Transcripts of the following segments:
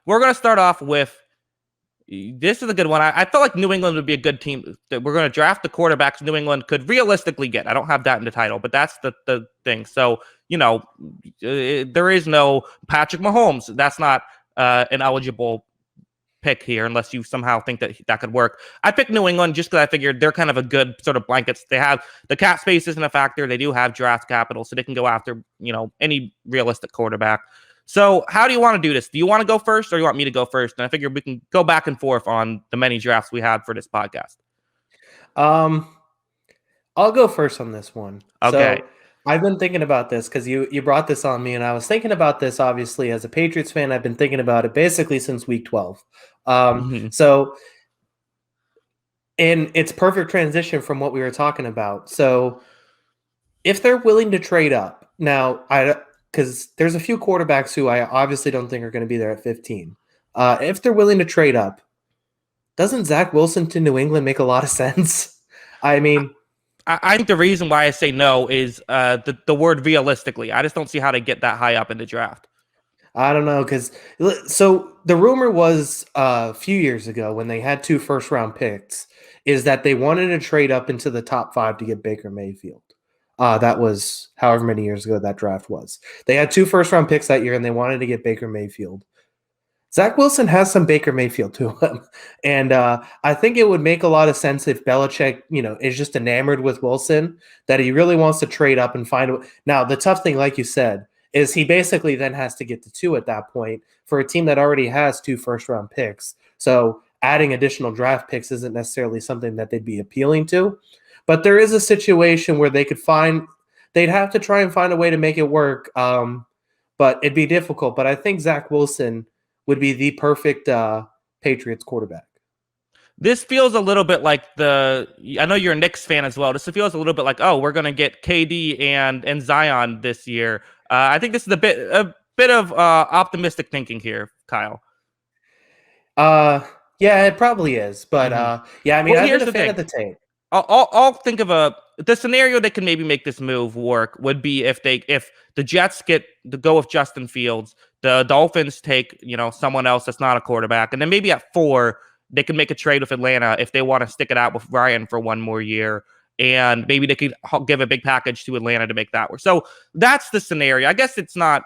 we're going to start off with this is a good one. I felt like New England would be a good team. That we're going to draft the quarterbacks New England could realistically get. I don't have that in the title, but that's the thing. So, there is no Patrick Mahomes. That's not an eligible pick here unless you somehow think that could work. I picked New England just because I figured they're kind of a good sort of blankets. They have the cap space isn't a factor. They do have draft capital, so they can go after, any realistic quarterback. So how do you want to do this? Do you want to go first or do you want me to go first? And I figure we can go back and forth on the many drafts we had for this podcast. I'll go first on this one. Okay. So I've been thinking about this because you brought this on me, and I was thinking about this, obviously, as a Patriots fan. I've been thinking about it basically since week 12. So, and it's perfect transition from what we were talking about. So if they're willing to trade up, now, because there's a few quarterbacks who I obviously don't think are going to be there at 15. If they're willing to trade up, doesn't Zach Wilson to New England make a lot of sense? I mean, I think the reason why I say no is the word realistically. I just don't see how to get that high up in the draft. I don't know, because so the rumor was a few years ago when they had 2 first-round picks is that they wanted to trade up into the top 5 to get Baker Mayfield. That was however many years ago that draft was. They had 2 first-round picks that year, and they wanted to get Baker Mayfield. Zach Wilson has some Baker Mayfield to him, and I think it would make a lot of sense if Belichick, is just enamored with Wilson, that he really wants to trade up and find. Now, the tough thing, like you said, is he basically then has to get to 2 at that point for a team that already has 2 first-round picks. So adding additional draft picks isn't necessarily something that they'd be appealing to. But there is a situation where they'd have to try and find a way to make it work, but it'd be difficult. But I think Zach Wilson would be the perfect Patriots quarterback. This feels a little bit like I know you're a Knicks fan as well. This feels a little bit like, we're going to get KD and Zion this year. I think this is a bit of optimistic thinking here, Kyle. Yeah, it probably is. But yeah, I mean, I'm a fan of the tape. I'll think of the scenario that can maybe make this move work would be if the Jets get to go with Justin Fields, the Dolphins take someone else that's not a quarterback, and then maybe at 4 they can make a trade with Atlanta if they want to stick it out with Ryan for 1 more year, and maybe they could give a big package to Atlanta to make that work. So that's the scenario. I guess it's not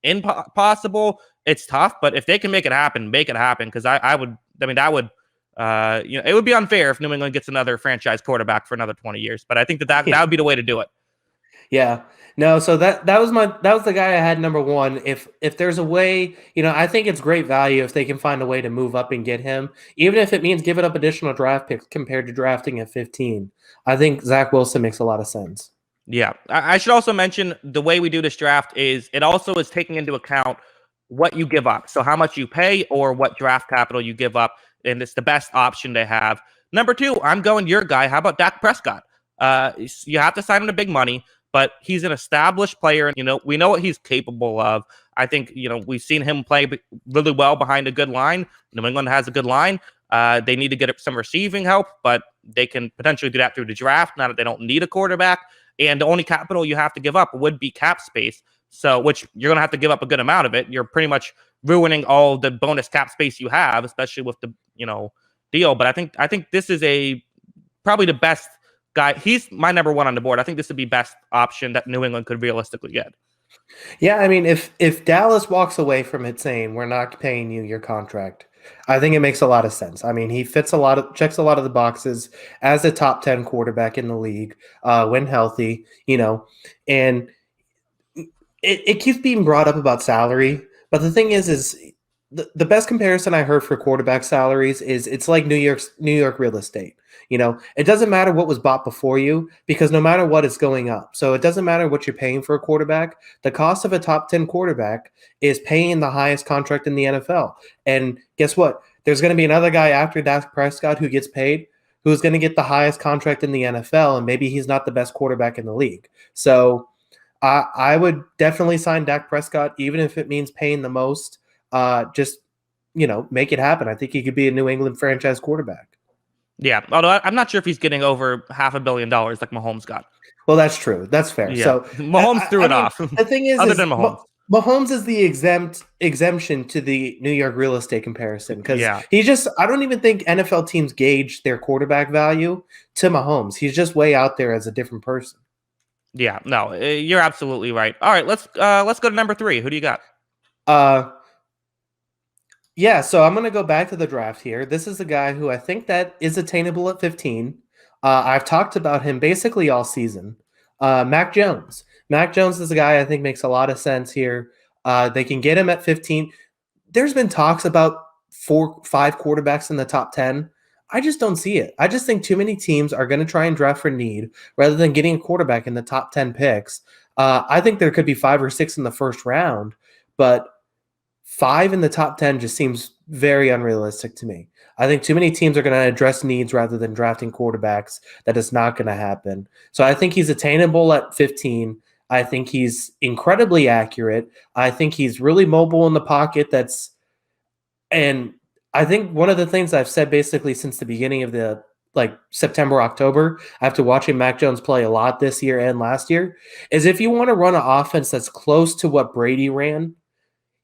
impossible. It's tough, but if they can make it happen, because that would. It would be unfair if New England gets another franchise quarterback for another 20 years, but I think that would be the way to do it. Yeah, no. So that was the guy I had number 1. If there's a way, I think it's great value if they can find a way to move up and get him, even if it means giving up additional draft picks compared to drafting at 15. I think Zach Wilson makes a lot of sense. Yeah, I should also mention the way we do this draft is it also is taking into account what you give up, so how much you pay or what draft capital you give up. And it's the best option they have. Number 2, I'm going your guy. How about Dak Prescott? You have to sign him to big money, but he's an established player. And, we know what he's capable of. I think, we've seen him play really well behind a good line. New England has a good line. They need to get some receiving help, but they can potentially do that through the draft, now that they don't need a quarterback. And the only capital you have to give up would be cap space. So, which you're going to have to give up a good amount of it. You're pretty much ruining all the bonus cap space you have, especially with the deal. But I think this is probably the best guy. He's my number 1 on the board. I think this would be best option that New England could realistically get. Yeah, I mean, if Dallas walks away from it saying we're not paying you your contract, I think it makes a lot of sense. I mean, he checks a lot of the boxes as a top 10 quarterback in the league when healthy, and it keeps being brought up about salary. But the thing is the best comparison I heard for quarterback salaries is it's like New York real estate. It doesn't matter what was bought before you, because no matter what, it's going up. So it doesn't matter what you're paying for a quarterback. The cost of a top 10 quarterback is paying the highest contract in the NFL. And guess what? There's going to be another guy after Dak Prescott who gets paid, who's going to get the highest contract in the NFL, and maybe he's not the best quarterback in the league. So I would definitely sign Dak Prescott, even if it means paying the most. Just make it happen. I think he could be a New England franchise quarterback. Yeah, although I'm not sure if he's getting over $500 million like Mahomes got. Well, that's true. That's fair. Yeah. So Mahomes threw it off. The thing is, other than Mahomes, Mahomes is the exemption to the New York real estate comparison because Yeah. I don't even think NFL teams gauge their quarterback value to Mahomes. He's just way out there as a different person. Yeah, no, you're absolutely right. All right, let's go to number 3. Who do you got? Uh, Yeah, so I'm going to go back to the draft here. This is a guy who I think that is attainable at 15. I've talked about him basically all season. Mac Jones. Mac Jones is a guy I think makes a lot of sense here. They can get him at 15. There's been talks about 5 quarterbacks in the top 10. I just don't see it. I just think too many teams are going to try and draft for need rather than getting a quarterback in the top 10 picks. I think there could be 5 or 6 in the first round, but 5 in the top 10 just seems very unrealistic to me. I think too many teams are going to address needs rather than drafting quarterbacks. That is not going to happen. So I think he's attainable at 15. I think he's incredibly accurate. I think he's really mobile in the pocket. And I think one of the things I've said basically since the beginning of the September, October, after watching Mac Jones play a lot this year and last year, is if you want to run an offense that's close to what Brady ran,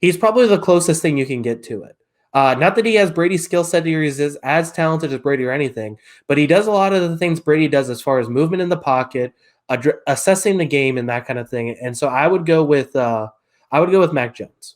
he's probably the closest thing you can get to it. Not that he has Brady's skill set or he's as talented as Brady or anything, but he does a lot of the things Brady does as far as movement in the pocket, assessing the game, and that kind of thing. And so I would go with Mac Jones.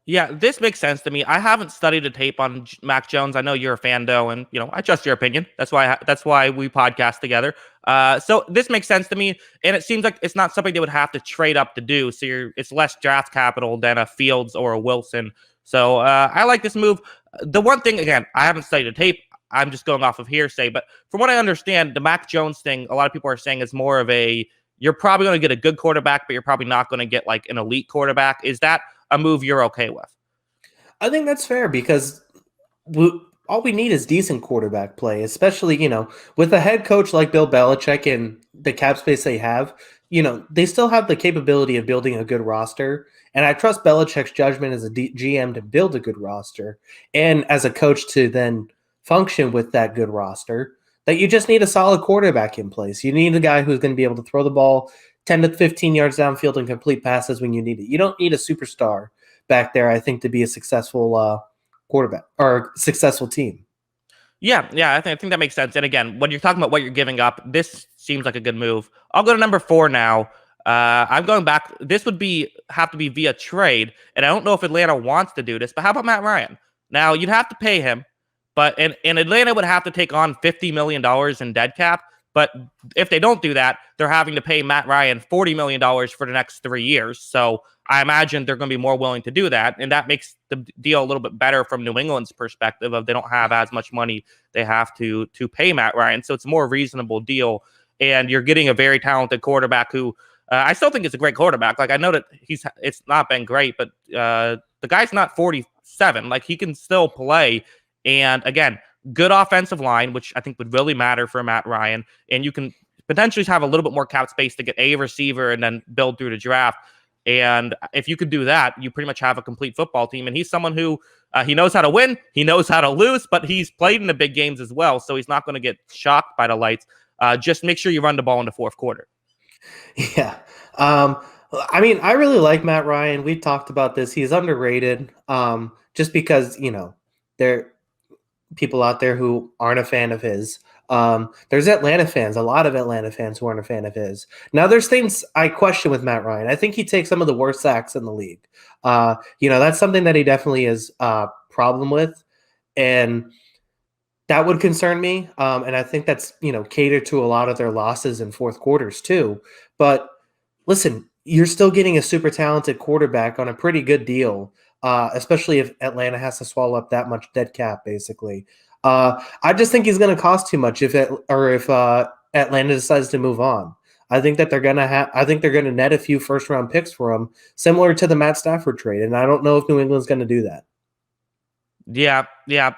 Yeah, this makes sense to me. I haven't studied the tape on Mac Jones. I know you're a fan, though, and I trust your opinion. That's why we podcast together. So this makes sense to me, and it seems like it's not something they would have to trade up to do. So it's less draft capital than a Fields or a Wilson. So I like this move. The one thing, again, I haven't studied the tape. I'm just going off of hearsay, but from what I understand, the Mac Jones thing, a lot of people are saying is more of you're probably going to get a good quarterback, but you're probably not going to get like an elite quarterback. Is that a move you're okay with? I think that's fair because all we need is decent quarterback play, especially, with a head coach like Bill Belichick and the cap space they have, they still have the capability of building a good roster. And I trust Belichick's judgment as a GM to build a good roster and as a coach to then function with that good roster, that you just need a solid quarterback in place. You need a guy who's going to be able to throw the ball 10 to 15 yards downfield and complete passes when you need it. You don't need a superstar back there, I think, to be a successful quarterback or successful team. Yeah, I think that makes sense. And again, when you're talking about what you're giving up, this seems like a good move. I'll go to number 4 now. I'm going back. This would have to be via trade, and I don't know if Atlanta wants to do this. But how about Matt Ryan? Now you'd have to pay him, but and Atlanta would have to take on $50 million in dead cap. But if they don't do that, they're having to pay Matt Ryan $40 million for the next 3 years. So I imagine they're going to be more willing to do that, and that makes the deal a little bit better from New England's perspective of they don't have as much money they have to pay Matt Ryan. So it's a more reasonable deal, and you're getting a very talented quarterback who I still think is a great quarterback. Like I know that it's not been great, but the guy's not 47. Like he can still play, and again, good offensive line, which I think would really matter for Matt Ryan, and you can potentially have a little bit more cap space to get a receiver and then build through the draft. And if you could do that, you pretty much have a complete football team. And he's someone who he knows how to win, he knows how to lose, but he's played in the big games as well. So he's not going to get shocked by the lights. Just make sure you run the ball in the fourth quarter. Yeah. I mean, I really like Matt Ryan. We talked about this. He's underrated just because, there are people out there who aren't a fan of his. There's Atlanta fans, a lot of Atlanta fans who aren't a fan of his. Now, there's things I question with Matt Ryan. I think he takes some of the worst sacks in the league. That's something that he definitely has a problem with, and that would concern me. And I think that's catered to a lot of their losses in fourth quarters too. But listen, you're still getting a super talented quarterback on a pretty good deal, especially if Atlanta has to swallow up that much dead cap, basically. I just think he's going to cost too much if Atlanta decides to move on. I think that they're going to net a few first round picks for him, similar to the Matt Stafford trade, and I don't know if New England's going to do that. Yeah,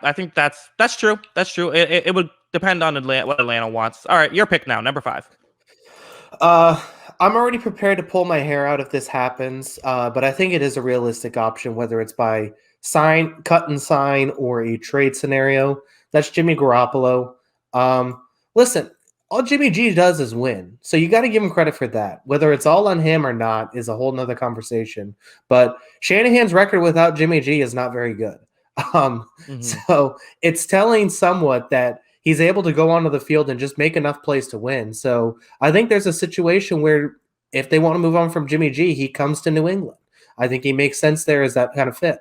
I think that's true. That's true. It would depend on what Atlanta wants. All right, your pick now, number 5. I'm already prepared to pull my hair out if this happens, but I think it is a realistic option, whether it's by cut and sign, or a trade scenario. That's Jimmy Garoppolo. Listen, all Jimmy G does is win. So you got to give him credit for that. Whether it's all on him or not is a whole nother conversation. But Shanahan's record without Jimmy G is not very good. Um, Hmm. so it's telling somewhat that he's able to go onto the field and just make enough plays to win. So I think there's a situation where if they want to move on from Jimmy G, he comes to New England. I think he makes sense there as that kind of fit.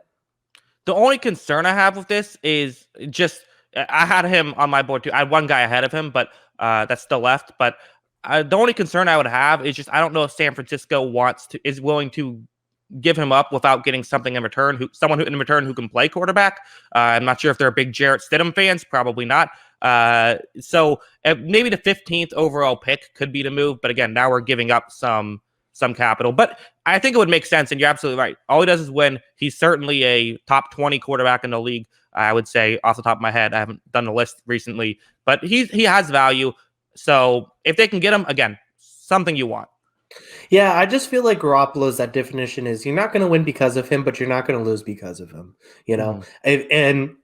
The only concern I have with this is just I had him on my board too. I had one guy ahead of him, but that's still left. But the only concern I would have is just I don't know if San Francisco is willing to give him up without getting something in return. Someone who in return who can play quarterback. I'm not sure if they're big Jarrett Stidham fans. Probably not. So maybe the 15th overall pick could be the move. But again, now we're giving up some capital. But I think it would make sense, and you're absolutely right. All he does is win. He's certainly a top 20 quarterback in the league. I would say off the top of my head. I haven't done the list recently, but he has value. So if they can get him again, something you want. Yeah, I just feel like Garoppolo's that definition is you're not going to win because of him, but you're not going to lose because of him. You know, Hmm. and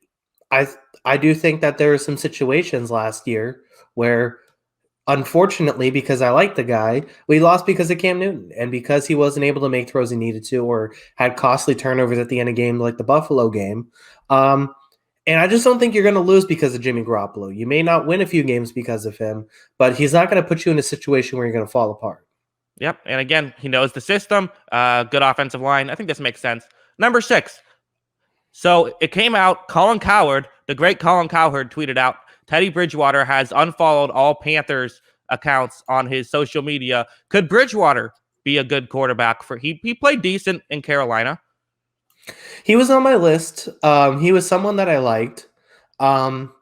I I do think that there are some situations last year where, unfortunately, because I like the guy, we lost because of Cam Newton and because he wasn't able to make throws he needed to, or had costly turnovers at the end of game, like the Buffalo game. Um, and I just don't think you're going to lose because of Jimmy Garoppolo. You may not win a few games because of him, but he's not going to put you in a situation where you're going to fall apart. Yep. And again, he knows the system. Good offensive line. I think this makes sense. Number 6. So it came out. Colin Cowherd, the great Colin Cowherd, tweeted out Teddy Bridgewater has unfollowed all Panthers accounts on his social media. Could Bridgewater be a good quarterback for? He played decent in Carolina. He was on my list. He was someone that I liked. Um,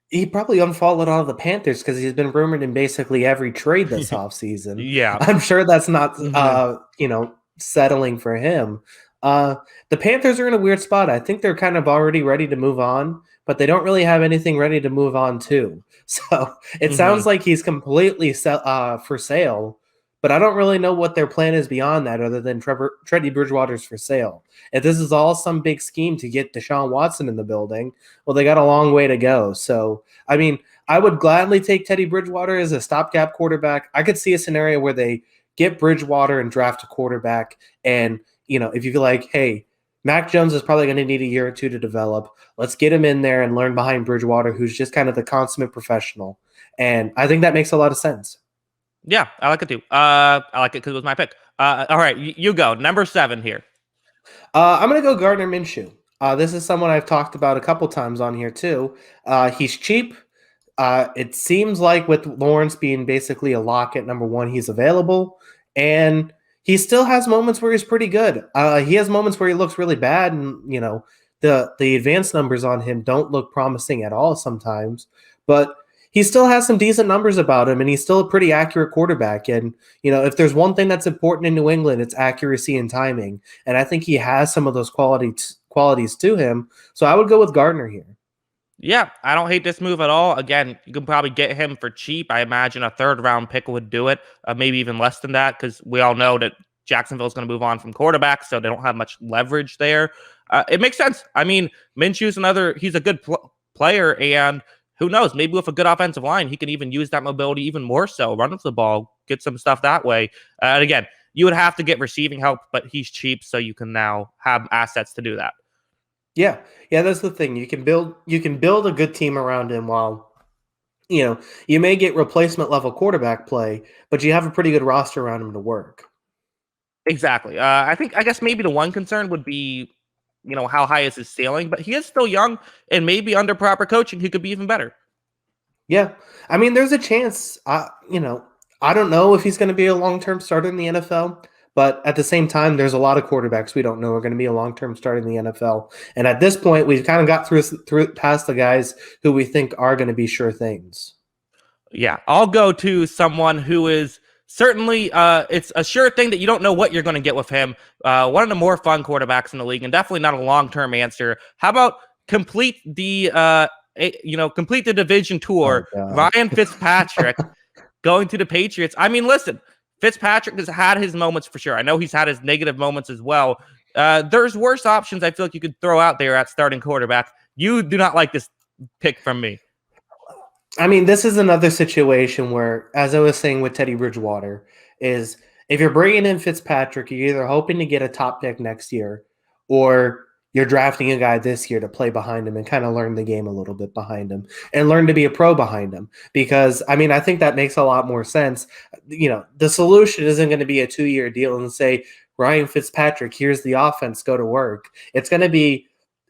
he probably unfollowed all of the Panthers because he's been rumored in basically every trade this offseason. Yeah. I'm sure that's not, Hmm. settling for him. Uh, the Panthers are in a weird spot. I think they're kind of already ready to move on, but they don't really have anything ready to move on to. So it Hmm. sounds like he's completely for sale, but I don't really know what their plan is beyond that other than Teddy Bridgewater's for sale. If this is all some big scheme to get Deshaun Watson in the building, well, they got a long way to go. So, I mean, I would gladly take Teddy Bridgewater as a stopgap quarterback. I could see a scenario where they get Bridgewater and draft a quarterback. And, if you feel like, hey, Mac Jones is probably going to need a year or two to develop, let's get him in there and learn behind Bridgewater, who's just kind of the consummate professional. And I think that makes a lot of sense. Yeah, I like it too. I like it because it was my pick. All right, you go. Number 7 here. I'm going to go Gardner Minshew. This is someone I've talked about a couple times on here too. He's cheap. It seems like with Lawrence being basically a lock at number one, he's available, and he still has moments where he's pretty good. He has moments where he looks really bad, and the advanced numbers on him don't look promising at all sometimes. But he still has some decent numbers about him, and he's still a pretty accurate quarterback. And if there's one thing that's important in New England, it's accuracy and timing. And I think he has some of those qualities to him. So I would go with Gardner here. Yeah, I don't hate this move at all. Again, you can probably get him for cheap. I imagine a third round pick would do it, maybe even less than that, because we all know that Jacksonville's going to move on from quarterback, so they don't have much leverage there. It makes sense. I mean, Minshew's he's a good player, and who knows, maybe with a good offensive line, he can even use that mobility even more so, run with the ball, get some stuff that way. And again, you would have to get receiving help, but he's cheap, so you can now have assets to do that. Yeah, yeah, that's the thing. You can build a good team around him while you may get replacement level quarterback play, but you have a pretty good roster around him to work. Exactly. I guess maybe the one concern would be, how high is his ceiling? But he is still young, and maybe under proper coaching, he could be even better. Yeah, I mean, there's a chance. I don't know if he's going to be a long term starter in the NFL, but at the same time, there's a lot of quarterbacks we don't know are going to be a long term starter in the NFL. And at this point, we've kind of got through past the guys who we think are going to be sure things. Yeah, I'll go to someone who is certainly. It's a sure thing that you don't know what you're going to get with him. One of the more fun quarterbacks in the league, and definitely not a long-term answer. How about complete the division tour? Oh God. Ryan Fitzpatrick going to the Patriots. I mean, listen, Fitzpatrick has had his moments for sure. I know he's had his negative moments as well. There's worse options I feel like you could throw out there at starting quarterback. You do not like this pick from me. I mean, this is another situation where, as I was saying with Teddy Bridgewater, is if you're bringing in Fitzpatrick, you're either hoping to get a top pick next year, or you're drafting a guy this year to play behind him and kind of learn the game a little bit behind him and learn to be a pro behind him. Because I mean, I think that makes a lot more sense. You know, the solution isn't going to be a 2-year deal and say Ryan Fitzpatrick, here's the offense, go to work. It's going to be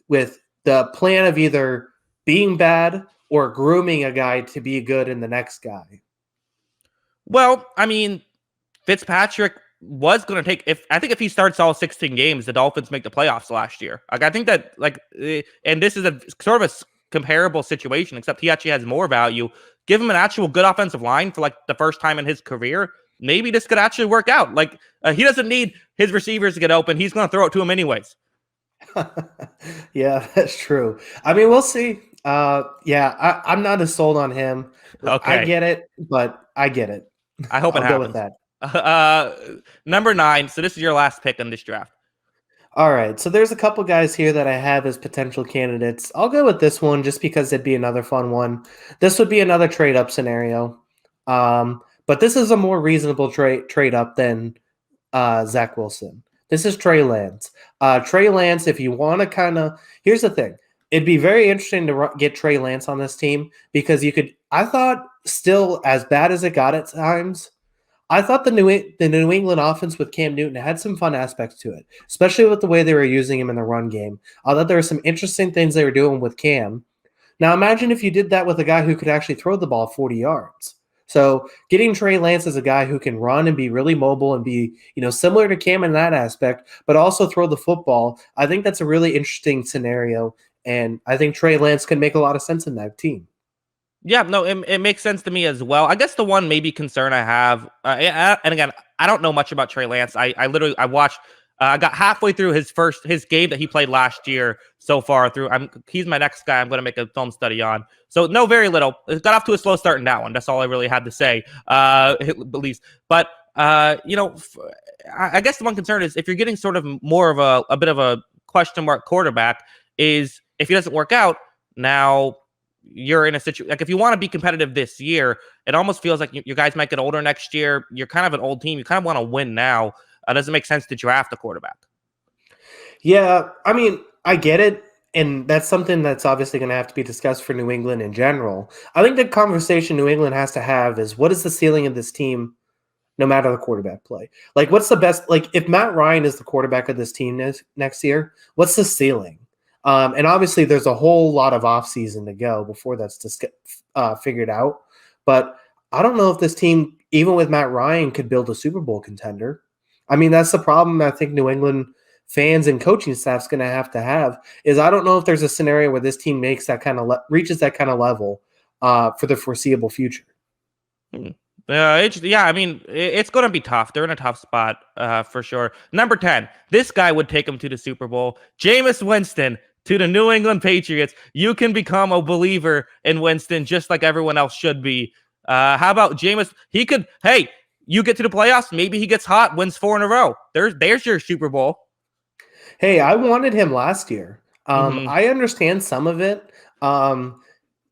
with the plan of either being bad or grooming a guy to be good in the next guy. Well, I mean, Fitzpatrick was going to take I think if he starts all 16 games, the Dolphins make the playoffs last year. Like I think that and this is a sort of a comparable situation, except he actually has more value. Give him an actual good offensive line for like the first time in his career. Maybe this could actually work out. Like he doesn't need his receivers to get open. He's going to throw it to him anyways. Yeah, that's true. I mean, we'll see. Yeah, I'm not as sold on him. I Okay. get it, but I get it. I hope it I'll go with happens. that. Uh, number 9. So this is your last pick in this draft. All right, so there's a couple guys here that I have as potential candidates. I'll go with this one just because it'd be another fun one. This would be another trade up scenario, but this is a more reasonable trade up than Zach Wilson. This is Trey Lance. Trey Lance, if you want to kind of, here's the thing. It'd be very interesting to get Trey Lance on this team because you could, I thought, still as bad as it got at times, I thought the New England offense with Cam Newton had some fun aspects to it, especially with the way they were using him in the run game. I thought there were some interesting things they were doing with Cam. Now imagine if you did that with a guy who could actually throw the ball 40 yards. So getting Trey Lance as a guy who can run and be really mobile and be, similar to Cam in that aspect, but also throw the football, I think that's a really interesting scenario. And I think Trey Lance can make a lot of sense in that team. Yeah, no, it makes sense to me as well. I guess the one maybe concern I have, and again, I don't know much about Trey Lance. I literally I watched. I got halfway through his game that he played last year so far through. He's my next guy. I'm going to make a film study on. So no, very little. It got off to a slow start in that one. That's all I really had to say. At least, but I guess the one concern is if you're getting sort of more of a bit of a question mark quarterback is if he doesn't work out now you're in a situation like if you want to be competitive this year, it almost feels like you guys might get older next year. You're kind of an old team. You kind of want to win now. It doesn't make sense to draft a quarterback. Yeah, I mean, I get it. And that's something that's obviously going to have to be discussed for New England in general. I think the conversation New England has to have is what is the ceiling of this team no matter the quarterback play? Like, what's the best? Like, if Matt Ryan is the quarterback of this team next year, what's the ceiling? And obviously, there's a whole lot of offseason to go before that's just figured out. But I don't know if this team, even with Matt Ryan, could build a Super Bowl contender. I mean, that's the problem I think New England fans and coaching staff's going to have is I don't know if there's a scenario where this team makes that kind of reaches that kind of level for the foreseeable future. Yeah, I mean, it's going to be tough. They're in a tough spot for sure. Number 10, this guy would take him to the Super Bowl. Jameis Winston to the New England Patriots. You can become a believer in Winston just like everyone else should be. How about Jameis? Hey, you get to the playoffs. Maybe he gets hot, wins 4 in a row. There's your Super Bowl. Hey, I wanted him last year. Mm-hmm. I understand some of it.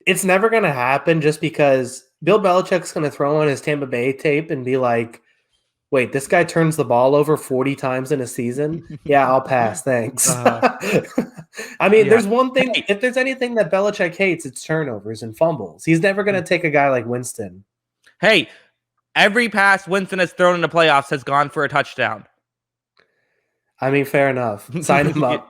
It's never going to happen just because Bill Belichick's going to throw on his Tampa Bay tape and be like, wait, this guy turns the ball over 40 times in a season? Yeah, I'll pass. Thanks. I mean, Yeah. there's one thing. Hey, if there's anything that Belichick hates, it's turnovers and fumbles. He's never going to take a guy like Winston. Hey, every pass Winston has thrown in the playoffs has gone for a touchdown. I mean, fair enough. Sign him up.